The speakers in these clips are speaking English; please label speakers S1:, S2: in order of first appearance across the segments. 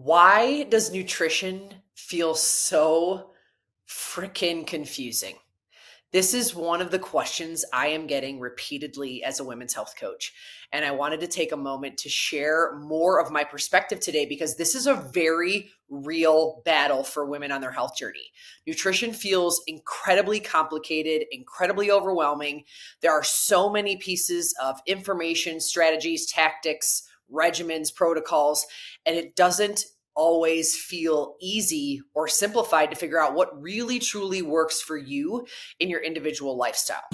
S1: Why does nutrition feel so freaking confusing? This is one of the questions I am getting repeatedly as a women's health coach. And I wanted to take a moment to share more of my perspective today because this is a very real battle for women on their health journey. Nutrition feels incredibly complicated, incredibly overwhelming. There are so many pieces of information, strategies, tactics, regimens, protocols, and it doesn't always feel easy or simplified to figure out what really truly works for you in your individual lifestyle.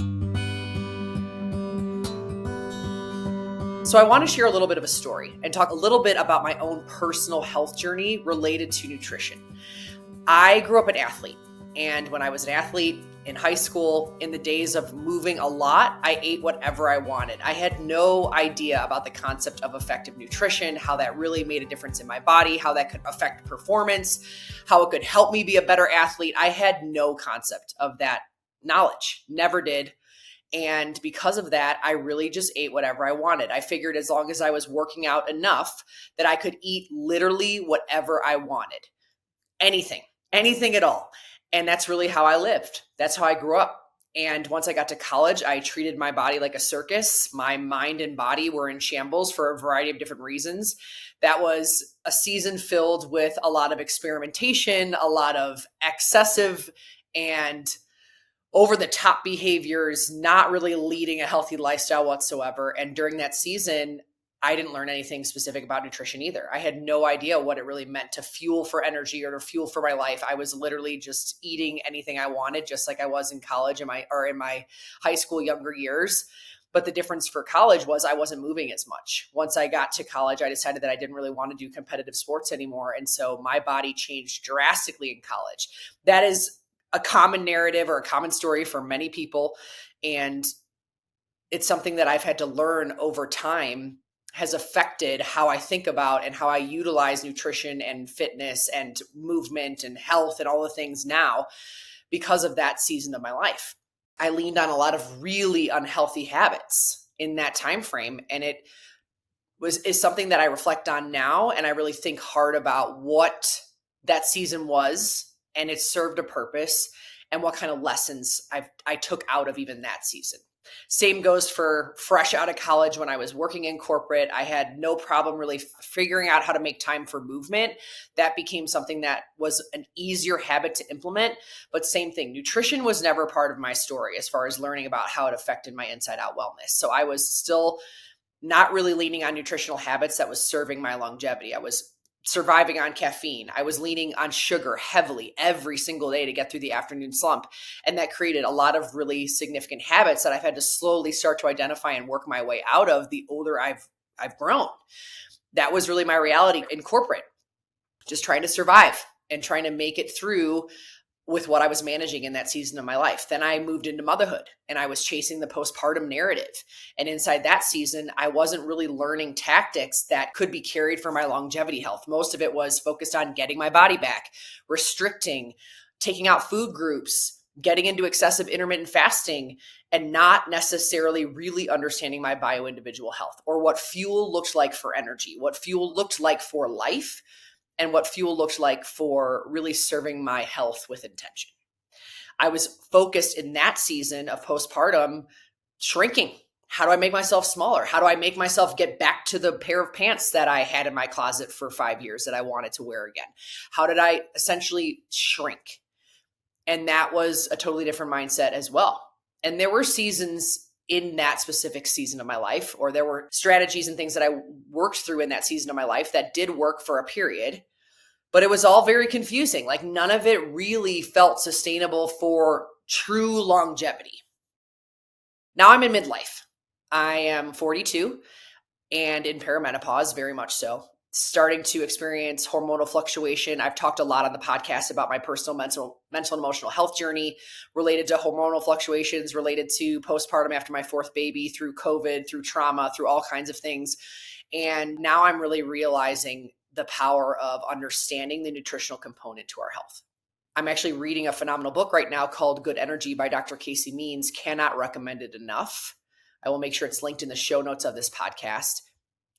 S1: So I want to share a little bit of a story and talk a little bit about my own personal health journey related to nutrition. I grew up an athlete, and when I was an athlete in high school, in the days of moving a lot, I ate whatever I wanted. I had no idea about the concept of effective nutrition, how that really made a difference in my body, how that could affect performance, how it could help me be a better athlete. I had no concept of that knowledge, never did. And because of that, I really just ate whatever I wanted. I figured as long as I was working out enough that I could eat literally whatever I wanted. Anything at all. And that's really how I lived. That's how I grew up. And once I got to college, I treated my body like a circus. My mind and body were in shambles for a variety of different reasons. That was a season filled with a lot of experimentation, a lot of excessive and over the top behaviors, not really leading a healthy lifestyle whatsoever. And during that season, I didn't learn anything specific about nutrition either. I had no idea what it really meant to fuel for energy or to fuel for my life. I was literally just eating anything I wanted, just like I was in college in my high school younger years. But the difference for college was I wasn't moving as much. Once I got to college, I decided that I didn't really want to do competitive sports anymore. And so my body changed drastically in college. That is a common narrative or a common story for many people. And it's something that I've had to learn over time has affected how I think about and how I utilize nutrition and fitness and movement and health and all the things now because of that season of my life. I leaned on a lot of really unhealthy habits in that time frame, and it is something that I reflect on now, and I really think hard about what that season was, and it served a purpose, and what kind of lessons I took out of even that season. Same goes for fresh out of college when I was working in corporate. I had no problem really figuring out how to make time for movement. That became something that was an easier habit to implement. But same thing, nutrition was never part of my story as far as learning about how it affected my inside out wellness. So I was still not really leaning on nutritional habits that was serving my longevity. I was surviving on caffeine. I was leaning on sugar heavily every single day to get through the afternoon slump. And that created a lot of really significant habits that I've had to slowly start to identify and work my way out of the older I've grown. That was really my reality in corporate, just trying to survive and trying to make it through with what I was managing in that season of my life. Then I moved into motherhood and I was chasing the postpartum narrative. And inside that season, I wasn't really learning tactics that could be carried for my longevity health. Most of it was focused on getting my body back, restricting, taking out food groups, getting into excessive intermittent fasting, and not necessarily really understanding my bio-individual health or what fuel looked like for energy, what fuel looked like for life, and what fuel looked like for really serving my health with intention. I was focused in that season of postpartum shrinking. How do I make myself smaller? How do I make myself get back to the pair of pants that I had in my closet for 5 years that I wanted to wear again? How did I essentially shrink? And that was a totally different mindset as well. And there were seasons in that specific season of my life, or there were strategies and things that I worked through in that season of my life that did work for a period, but it was all very confusing. Like none of it really felt sustainable for true longevity. Now I'm in midlife. I am 42 and in perimenopause, very much so. Starting to experience hormonal fluctuation. I've talked a lot on the podcast about my personal mental and emotional health journey related to hormonal fluctuations, related to postpartum after my fourth baby, through COVID, through trauma, through all kinds of things. And now I'm really realizing the power of understanding the nutritional component to our health. I'm actually reading a phenomenal book right now called Good Energy by Dr. Casey Means. Cannot recommend it enough. I will make sure it's linked in the show notes of this podcast.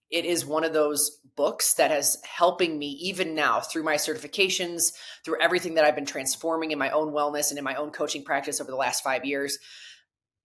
S1: It is one of those books that has helping me even now through my certifications, through everything that I've been transforming in my own wellness and in my own coaching practice over the last 5 years.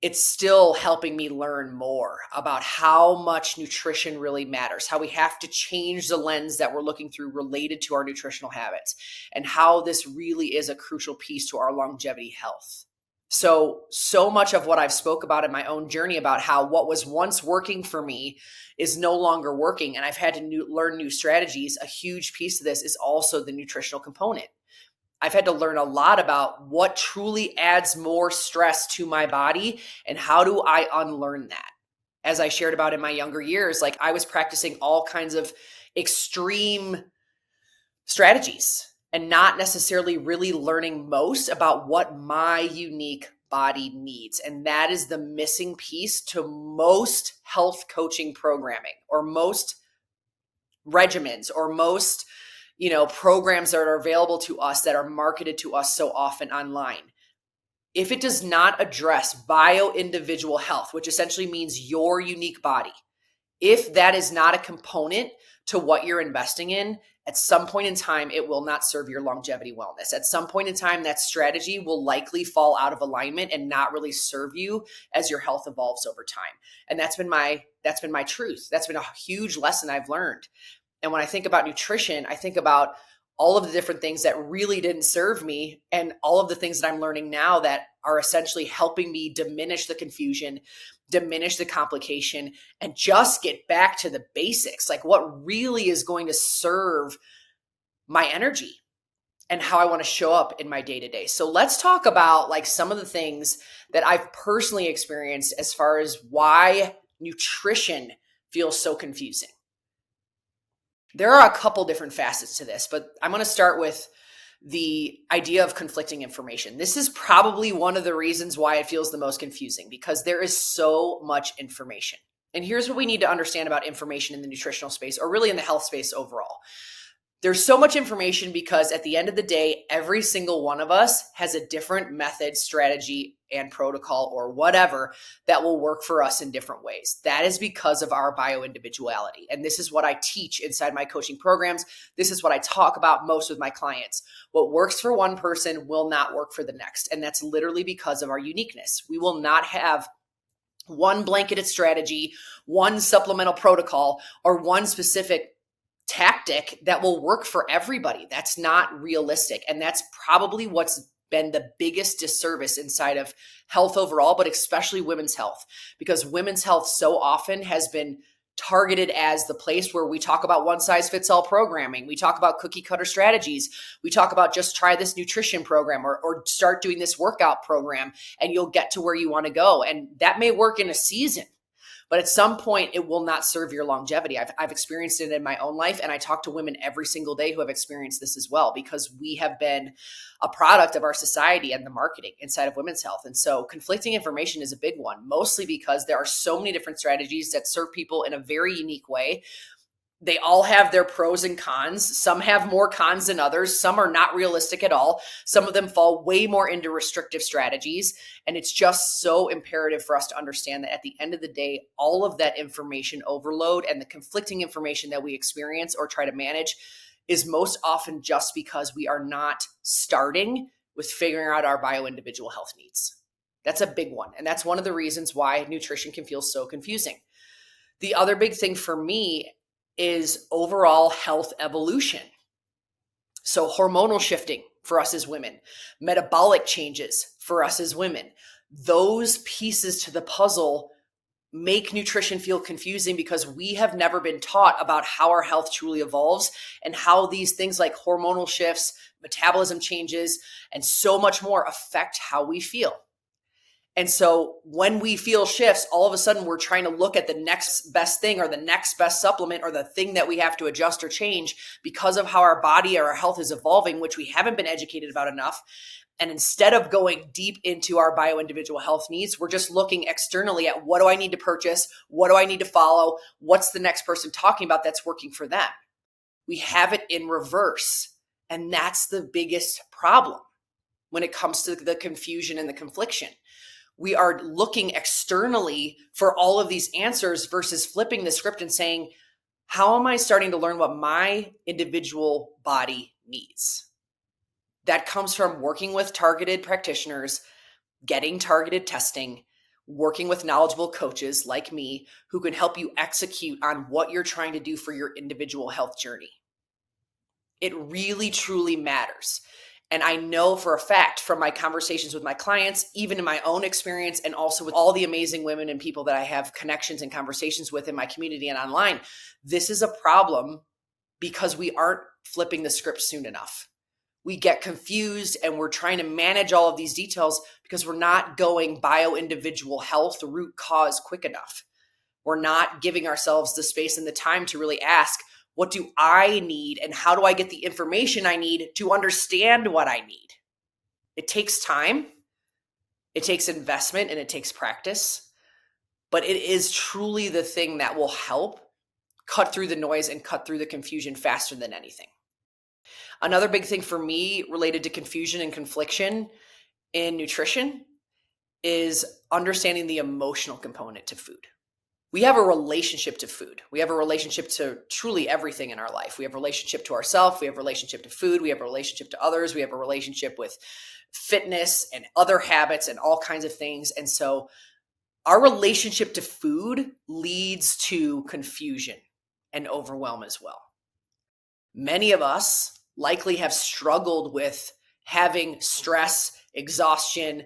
S1: It's still helping me learn more about how much nutrition really matters, how we have to change the lens that we're looking through related to our nutritional habits, and how this really is a crucial piece to our longevity health. So much of what I've spoke about in my own journey about how what was once working for me is no longer working, and I've had to learn new strategies. A huge piece of this is also the nutritional component. I've had to learn a lot about what truly adds more stress to my body and how do I unlearn that. As I shared about in my younger years, like I was practicing all kinds of extreme strategies and not necessarily really learning most about what my unique body needs. And that is the missing piece to most health coaching programming or most regimens or most programs that are available to us that are marketed to us so often online. If it does not address bio-individual health, which essentially means your unique body, if that is not a component to what you're investing in, at some point in time, it will not serve your longevity wellness. At some point in time, that strategy will likely fall out of alignment and not really serve you as your health evolves over time. And that's been my truth. That's been a huge lesson I've learned. And when I think about nutrition, I think about all of the different things that really didn't serve me and all of the things that I'm learning now that are essentially helping me diminish the confusion, diminish the complication, and just get back to the basics, like what really is going to serve my energy and how I want to show up in my day-to-day. So let's talk about like some of the things that I've personally experienced as far as why nutrition feels so confusing. There are a couple different facets to this, but I'm going to start with the idea of conflicting information. This is probably one of the reasons why it feels the most confusing because there is so much information. And here's what we need to understand about information in the nutritional space or really in the health space overall. There's so much information because at the end of the day, every single one of us has a different method, strategy, and protocol or whatever that will work for us in different ways. That is because of our bio-individuality. And this is what I teach inside my coaching programs. This is what I talk about most with my clients. What works for one person will not work for the next. And that's literally because of our uniqueness. We will not have one blanketed strategy, one supplemental protocol, or one specific tactic that will work for everybody. That's not realistic. And that's probably what's been the biggest disservice inside of health overall, but especially women's health, because women's health so often has been targeted as the place where we talk about one size fits all programming. We talk about cookie cutter strategies. We talk about just try this nutrition program or start doing this workout program and you'll get to where you want to go. And that may work in a season. But at some point, it will not serve your longevity. I've experienced it in my own life, and I talk to women every single day who have experienced this as well because we have been a product of our society and the marketing inside of women's health. And so conflicting information is a big one, mostly because there are so many different strategies that serve people in a very unique way. They all have their pros and cons. Some have more cons than others. Some are not realistic at all. Some of them fall way more into restrictive strategies. And it's just so imperative for us to understand that at the end of the day, all of that information overload and the conflicting information that we experience or try to manage is most often just because we are not starting with figuring out our bio-individual health needs. That's a big one. And that's one of the reasons why nutrition can feel so confusing. The other big thing for me is overall health evolution. So hormonal shifting for us as women, metabolic changes for us as women, those pieces to the puzzle make nutrition feel confusing because we have never been taught about how our health truly evolves and how these things like hormonal shifts, metabolism changes, and so much more affect how we feel. And so when we feel shifts, all of a sudden we're trying to look at the next best thing or the next best supplement or the thing that we have to adjust or change because of how our body or our health is evolving, which we haven't been educated about enough. And instead of going deep into our bio-individual health needs, we're just looking externally at what do I need to purchase? What do I need to follow? What's the next person talking about that's working for them? We have it in reverse. And that's the biggest problem when it comes to the confusion and the confliction. We are looking externally for all of these answers versus flipping the script and saying, How am I starting to learn what my individual body needs? That comes from working with targeted practitioners, getting targeted testing, working with knowledgeable coaches like me who can help you execute on what you're trying to do for your individual health journey. It really, truly matters. And I know for a fact from my conversations with my clients, even in my own experience, and also with all the amazing women and people that I have connections and conversations with in my community and online, this is a problem because we aren't flipping the script soon enough. We get confused and we're trying to manage all of these details because we're not going bio-individual health root cause quick enough. We're not giving ourselves the space and the time to really ask, what do I need and how do I get the information I need to understand what I need? It takes time, it takes investment, and it takes practice, but it is truly the thing that will help cut through the noise and cut through the confusion faster than anything. Another big thing for me related to confusion and confliction in nutrition is understanding the emotional component to food. We have a relationship to food. We have a relationship to truly everything in our life. We have a relationship to ourselves. We have a relationship to food. We have a relationship to others. We have a relationship with fitness and other habits and all kinds of things. And so our relationship to food leads to confusion and overwhelm as well. Many of us likely have struggled with having stress, exhaustion,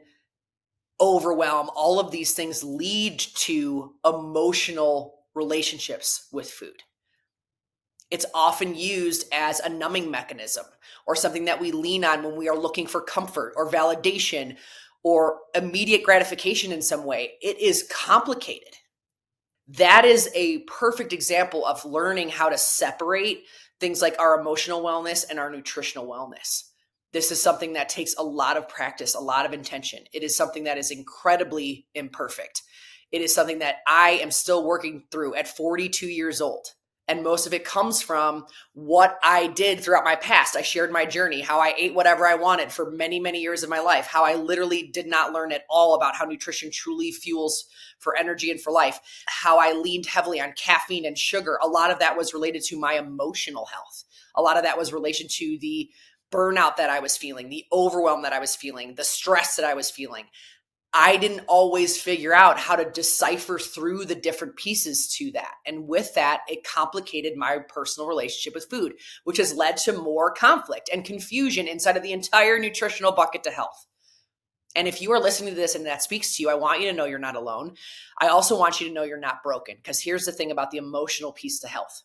S1: overwhelm. All of these things lead to emotional relationships with food. It's often used as a numbing mechanism or something that we lean on when we are looking for comfort or validation or immediate gratification in some way. It is complicated. That is a perfect example of learning how to separate things like our emotional wellness and our nutritional wellness. This is something that takes a lot of practice, a lot of intention. It is something that is incredibly imperfect. It is something that I am still working through at 42 years old. And most of it comes from what I did throughout my past. I shared my journey, how I ate whatever I wanted for many, many years of my life, how I literally did not learn at all about how nutrition truly fuels for energy and for life, how I leaned heavily on caffeine and sugar. A lot of that was related to my emotional health. A lot of that was relation to the burnout that I was feeling, the overwhelm that I was feeling, the stress that I was feeling. I didn't always figure out how to decipher through the different pieces to that. And with that, it complicated my personal relationship with food, which has led to more conflict and confusion inside of the entire nutritional bucket to health. And if you are listening to this and that speaks to you, I want you to know you're not alone. I also want you to know you're not broken, because here's the thing about the emotional piece to health.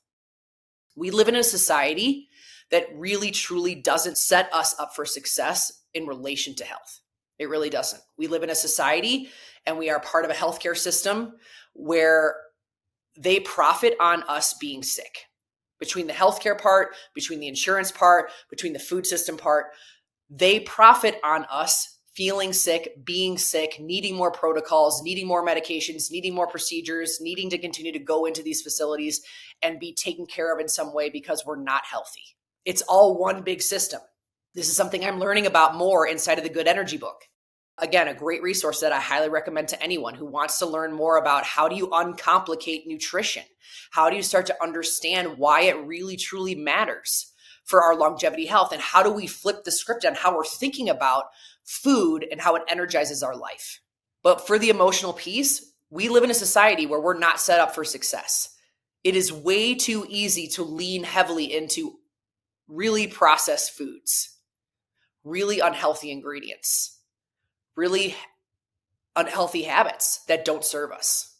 S1: We live in a society that really, truly doesn't set us up for success in relation to health. It really doesn't. We live in a society and we are part of a healthcare system where they profit on us being sick. Between the healthcare part, between the insurance part, between the food system part, they profit on us feeling sick, being sick, needing more protocols, needing more medications, needing more procedures, needing to continue to go into these facilities and be taken care of in some way because we're not healthy. It's all one big system. This is something I'm learning about more inside of the Good Energy book. Again, a great resource that I highly recommend to anyone who wants to learn more about how do you uncomplicate nutrition? How do you start to understand why it really, truly matters for our longevity health? And how do we flip the script on how we're thinking about food and how it energizes our life? But for the emotional piece, we live in a society where we're not set up for success. It is way too easy to lean heavily into really processed foods, really unhealthy ingredients, really unhealthy habits that don't serve us.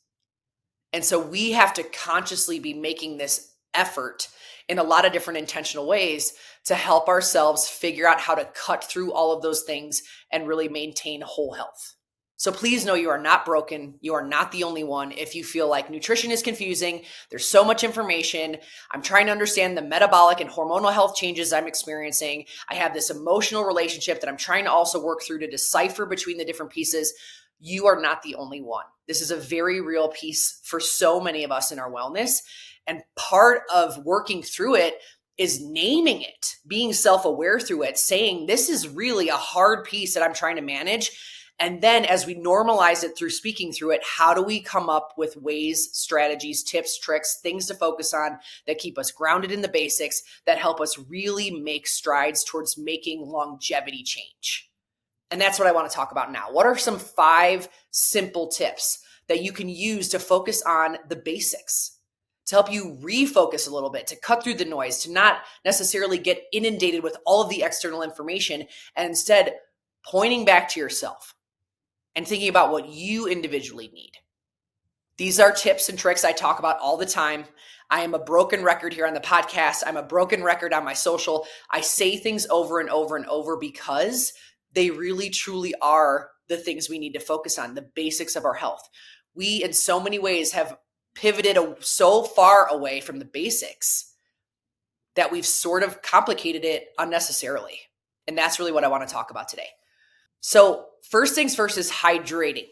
S1: And so we have to consciously be making this effort in a lot of different intentional ways to help ourselves figure out how to cut through all of those things and really maintain whole health. So please know you are not broken. You are not the only one. If you feel like nutrition is confusing, there's so much information, I'm trying to understand the metabolic and hormonal health changes I'm experiencing, I have this emotional relationship that I'm trying to also work through to decipher between the different pieces, you are not the only one. This is a very real piece for so many of us in our wellness. And part of working through it is naming it, being self-aware through it, saying this is really a hard piece that I'm trying to manage. And then as we normalize it through speaking through it, how do we come up with ways, strategies, tips, tricks, things to focus on that keep us grounded in the basics, that help us really make strides towards making longevity change? And that's what I want to talk about now. What are some 5 simple tips that you can use to focus on the basics, to help you refocus a little bit, to cut through the noise, to not necessarily get inundated with all of the external information, and instead pointing back to yourself and thinking about what you individually need? These are tips and tricks I talk about all the time. I am a broken record here on the podcast. I'm a broken record on my social. I say things over and over and over because they really truly are the things we need to focus on, the basics of our health. We, in so many ways, have pivoted so far away from the basics that we've sort of complicated it unnecessarily. And that's really what I want to talk about today. So first things first is hydrating.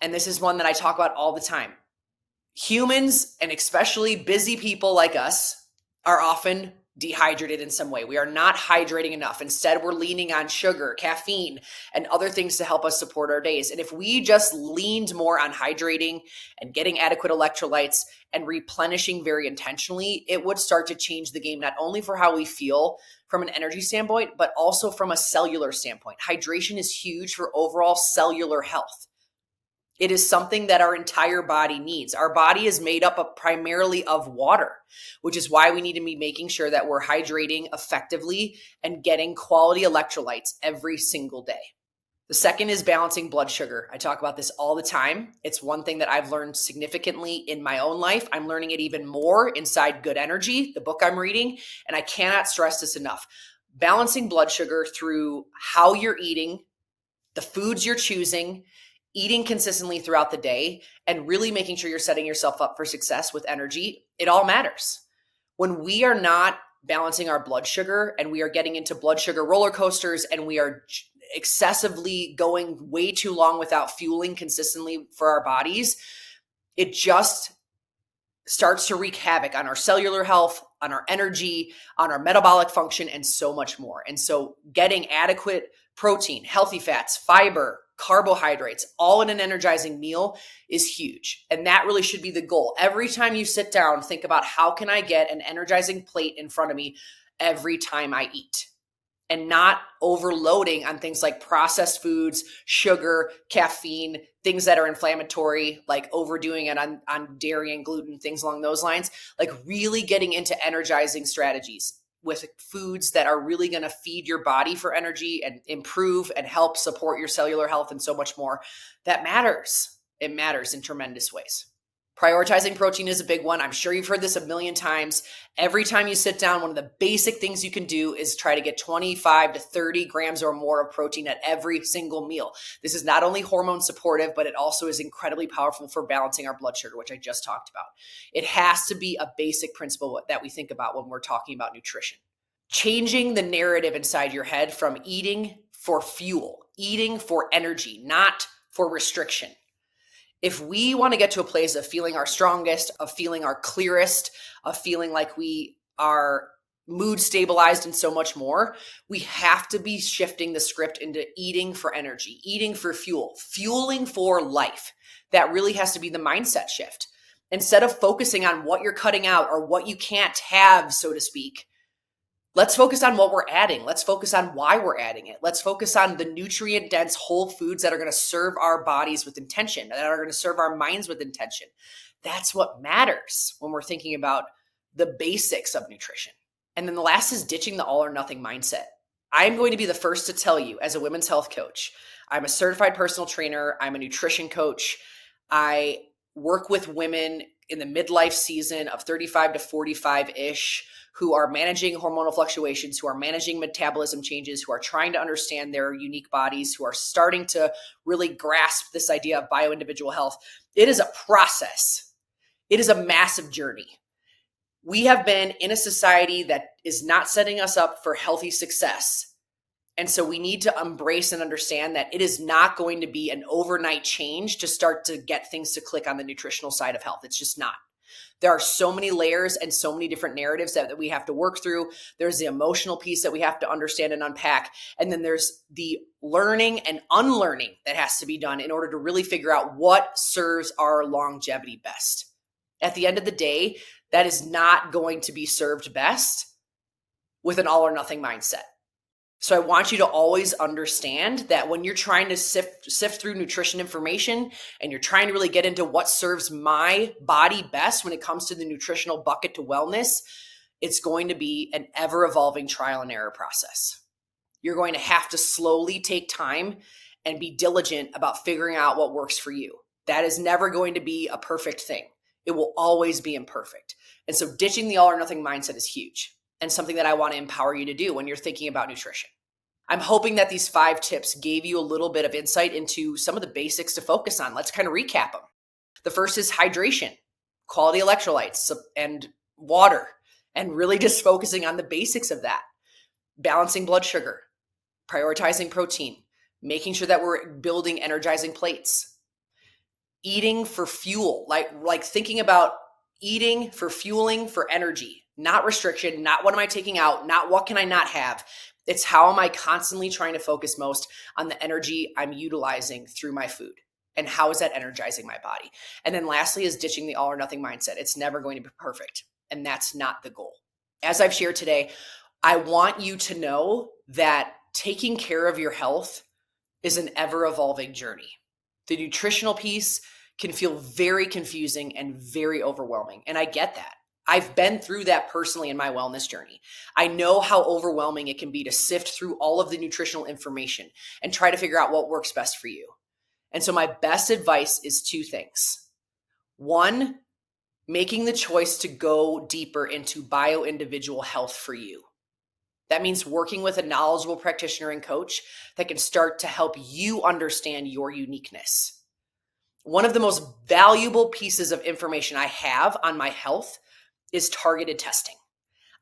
S1: And this is one that I talk about all the time. Humans, and especially busy people like us, are often dehydrated in some way. We are not hydrating enough. Instead, we're leaning on sugar, caffeine, and other things to help us support our days. And if we just leaned more on hydrating and getting adequate electrolytes and replenishing very intentionally, it would start to change the game, not only for how we feel from an energy standpoint, but also from a cellular standpoint. Hydration is huge for overall cellular health. It is something that our entire body needs. Our body is made up of primarily of water, which is why we need to be making sure that we're hydrating effectively and getting quality electrolytes every single day. The second is balancing blood sugar. I talk about this all the time. It's one thing that I've learned significantly in my own life. I'm learning it even more inside Good Energy, the book I'm reading, and I cannot stress this enough. Balancing blood sugar through how you're eating, the foods you're choosing, eating consistently throughout the day, and really making sure you're setting yourself up for success with energy, it all matters. When we are not balancing our blood sugar and we are getting into blood sugar roller coasters and we are excessively going way too long without fueling consistently for our bodies, it just starts to wreak havoc on our cellular health, on our energy, on our metabolic function, and so much more. And so getting adequate protein, healthy fats, fiber, carbohydrates, all in an energizing meal is huge. And that really should be the goal. Every time you sit down, think about how can I get an energizing plate in front of me every time I eat, and not overloading on things like processed foods, sugar, caffeine, things that are inflammatory, like overdoing it on dairy and gluten, things along those lines. Like really getting into energizing strategies with foods that are really going to feed your body for energy and improve and help support your cellular health and so much more. That matters. It matters in tremendous ways. Prioritizing protein is a big one. I'm sure you've heard this a million times. Every time you sit down, one of the basic things you can do is try to get 25 to 30 grams or more of protein at every single meal. This is not only hormone supportive, but it also is incredibly powerful for balancing our blood sugar, which I just talked about. It has to be a basic principle that we think about when we're talking about nutrition. Changing the narrative inside your head from eating for fuel, eating for energy, not for restriction. If we want to get to a place of feeling our strongest, of feeling our clearest, of feeling like we are mood stabilized and so much more, we have to be shifting the script into eating for energy, eating for fuel, fueling for life. That really has to be the mindset shift. Instead of focusing on what you're cutting out or what you can't have, so to speak, let's focus on what we're adding. Let's focus on why we're adding it. Let's focus on the nutrient-dense whole foods that are going to serve our bodies with intention, that are going to serve our minds with intention. That's what matters when we're thinking about the basics of nutrition. And then the last is ditching the all or nothing mindset. I'm going to be the first to tell you, as a women's health coach, I'm a certified personal trainer. I'm a nutrition coach. I work with women in the midlife season of 35 to 45-ish who are managing hormonal fluctuations, who are managing metabolism changes, who are trying to understand their unique bodies, who are starting to really grasp this idea of bio-individual health. It is a process. It is a massive journey. We have been in a society that is not setting us up for healthy success. And so we need to embrace and understand that it is not going to be an overnight change to start to get things to click on the nutritional side of health. It's just not. There are so many layers and so many different narratives that we have to work through. There's the emotional piece that we have to understand and unpack. And then there's the learning and unlearning that has to be done in order to really figure out what serves our longevity best. At the end of the day, that is not going to be served best with an all or nothing mindset. So I want you to always understand that when you're trying to sift through nutrition information and you're trying to really get into what serves my body best when it comes to the nutritional bucket to wellness, it's going to be an ever-evolving trial and error process. You're going to have to slowly take time and be diligent about figuring out what works for you. That is never going to be a perfect thing. It will always be imperfect. And so ditching the all or nothing mindset is huge and something that I want to empower you to do when you're thinking about nutrition. I'm hoping that these 5 tips gave you a little bit of insight into some of the basics to focus on. Let's kind of recap them. The first is hydration, quality electrolytes, and water, and really just focusing on the basics of that. Balancing blood sugar, prioritizing protein, making sure that we're building energizing plates. Eating for fuel, like thinking about eating for fueling for energy, not restriction, not what am I taking out, not what can I not have. It's how am I constantly trying to focus most on the energy I'm utilizing through my food and how is that energizing my body? And then lastly is ditching the all or nothing mindset. It's never going to be perfect, and that's not the goal. As I've shared today, I want you to know that taking care of your health is an ever-evolving journey. The nutritional piece can feel very confusing and very overwhelming, and I get that. I've been through that personally in my wellness journey. I know how overwhelming it can be to sift through all of the nutritional information and try to figure out what works best for you. And so my best advice is 2 things. 1, making the choice to go deeper into bio-individual health for you. That means working with a knowledgeable practitioner and coach that can start to help you understand your uniqueness. One of the most valuable pieces of information I have on my health is targeted testing.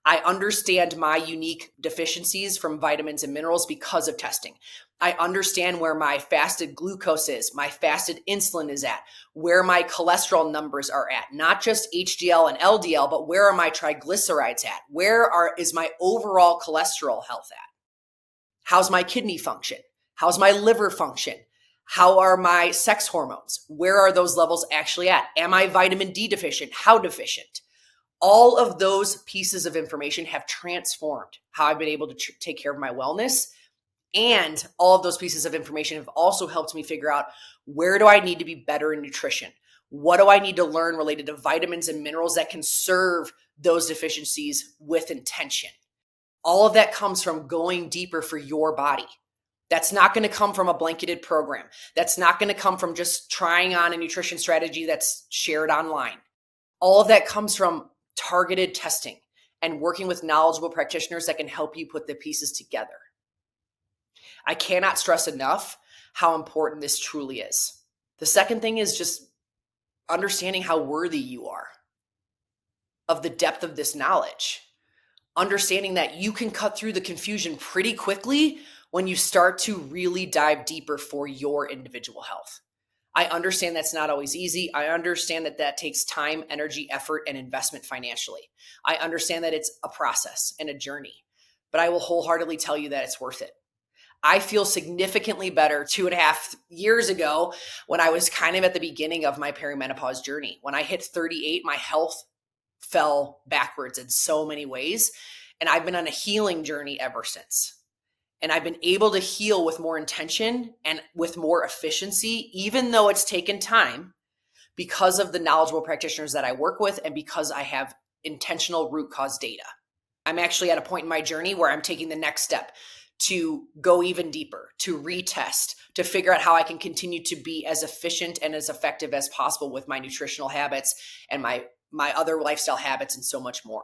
S1: I understand my unique deficiencies from vitamins and minerals because of testing. I understand where my fasted glucose is, my fasted insulin is at, where my cholesterol numbers are at, not just HDL and LDL, but where are my triglycerides at? Is my overall cholesterol health at? How's my kidney function? How's my liver function? How are my sex hormones? Where are those levels actually at? Am I vitamin D deficient? How deficient? All of those pieces of information have transformed how I've been able to take care of my wellness. And all of those pieces of information have also helped me figure out where do I need to be better in nutrition? What do I need to learn related to vitamins and minerals that can serve those deficiencies with intention? All of that comes from going deeper for your body. That's not going to come from a blanketed program. That's not going to come from just trying on a nutrition strategy that's shared online. All of that comes from targeted testing and working with knowledgeable practitioners that can help you put the pieces together. I cannot stress enough how important this truly is. The second thing is just understanding how worthy you are of the depth of this knowledge. Understanding that you can cut through the confusion pretty quickly when you start to really dive deeper for your individual health. I understand that's not always easy. I understand that that takes time, energy, effort, and investment financially. I understand that it's a process and a journey, but I will wholeheartedly tell you that it's worth it. I feel significantly better 2.5 years ago when I was kind of at the beginning of my perimenopause journey. When I hit 38, my health fell backwards in so many ways, and I've been on a healing journey ever since. And I've been able to heal with more intention and with more efficiency, even though it's taken time, because of the knowledgeable practitioners that I work with and because I have intentional root cause data. I'm actually at a point in my journey where I'm taking the next step to go even deeper, to retest, to figure out how I can continue to be as efficient and as effective as possible with my nutritional habits and my other lifestyle habits and so much more.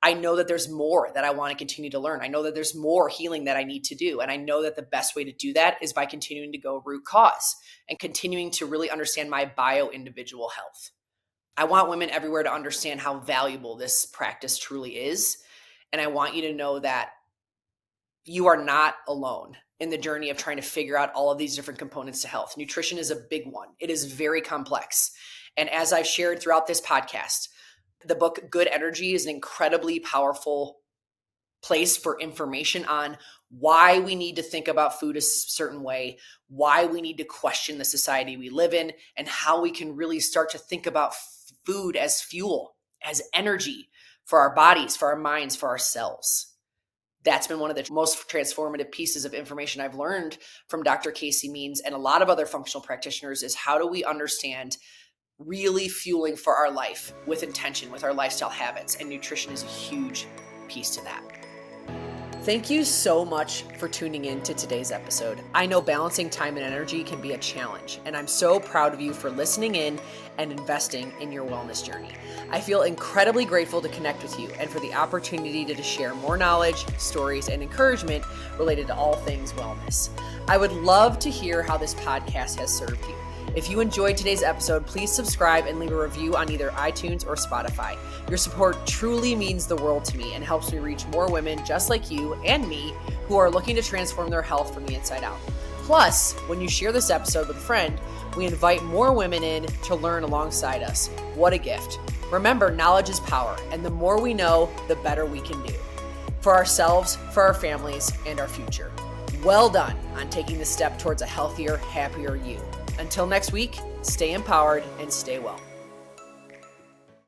S1: I know that there's more that I want to continue to learn. I know that there's more healing that I need to do. And I know that the best way to do that is by continuing to go root cause and continuing to really understand my bio-individual health. I want women everywhere to understand how valuable this practice truly is. And I want you to know that you are not alone in the journey of trying to figure out all of these different components to health. Nutrition is a big one. It is very complex. And as I've shared throughout this podcast, the book Good Energy is an incredibly powerful place for information on why we need to think about food a certain way, why we need to question the society we live in, and how we can really start to think about food as fuel, as energy for our bodies, for our minds, for ourselves. That's been one of the most transformative pieces of information I've learned from Dr. Casey Means and a lot of other functional practitioners is how do we understand really fueling for our life with intention, with our lifestyle habits, and nutrition is a huge piece to that. Thank you so much for tuning in to today's episode. I know balancing time and energy can be a challenge, and I'm so proud of you for listening in and investing in your wellness journey. I feel incredibly grateful to connect with you and for the opportunity to share more knowledge, stories, and encouragement related to all things wellness. I would love to hear how this podcast has served you. If you enjoyed today's episode, please subscribe and leave a review on either iTunes or Spotify. Your support truly means the world to me and helps me reach more women just like you and me who are looking to transform their health from the inside out. Plus, when you share this episode with a friend, we invite more women in to learn alongside us. What a gift. Remember, knowledge is power, and the more we know, the better we can do. For ourselves, for our families, and our future. Well done on taking the step towards a healthier, happier you. Until next week, stay empowered and stay well.